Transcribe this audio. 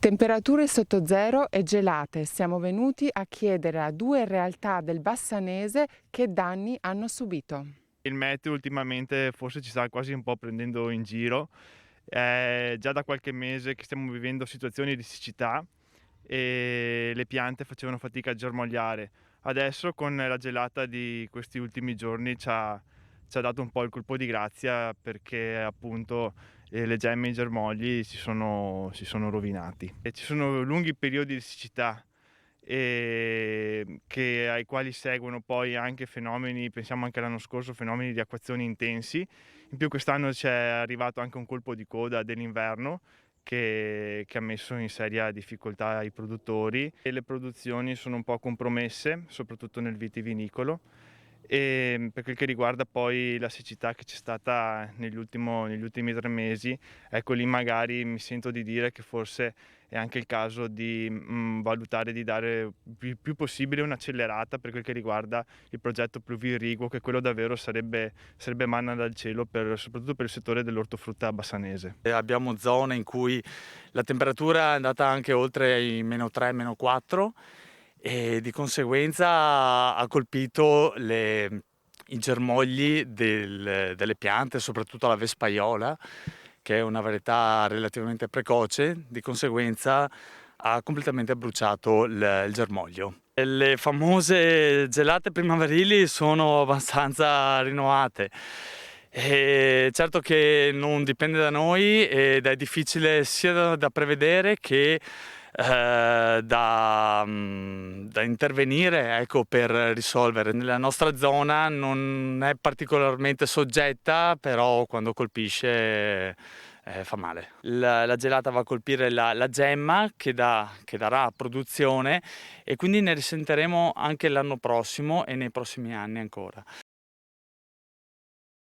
Temperature sotto zero e gelate. Siamo venuti a chiedere a due realtà del Bassanese che danni hanno subito. Il meteo ultimamente forse ci sta quasi un po' prendendo in giro. È già da qualche mese che stiamo vivendo situazioni di siccità e le piante facevano fatica a germogliare. Adesso con la gelata di questi ultimi giorni ci ha dato un po' il colpo di grazia perché appunto le gemme e i germogli si sono rovinati. E ci sono lunghi periodi di siccità ai quali seguono poi anche fenomeni, pensiamo anche l'anno scorso, fenomeni di acquazzoni intensi. In più quest'anno c'è arrivato anche un colpo di coda dell'inverno che ha messo in seria difficoltà i produttori e le produzioni sono un po' compromesse, soprattutto nel vitivinicolo. E per quel che riguarda poi la siccità che c'è stata negli ultimi 3 mesi, ecco lì magari mi sento di dire che forse è anche il caso di valutare di dare più possibile un'accelerata per quel che riguarda il progetto pluvio-irriguo, che quello davvero sarebbe manna dal cielo soprattutto per il settore dell'ortofrutta bassanese. Abbiamo zone in cui la temperatura è andata anche oltre i -3, -4 e di conseguenza ha colpito i germogli delle piante, soprattutto la vespaiola, che è una varietà relativamente precoce, di conseguenza ha completamente bruciato il germoglio. Le famose gelate primaverili sono abbastanza rinnovate. Certo che non dipende da noi ed è difficile sia da prevedere che da intervenire, ecco, per risolvere. Nella nostra zona non è particolarmente soggetta, però quando colpisce fa male. La gelata va a colpire la gemma che darà produzione e quindi ne risentiremo anche l'anno prossimo e nei prossimi anni ancora.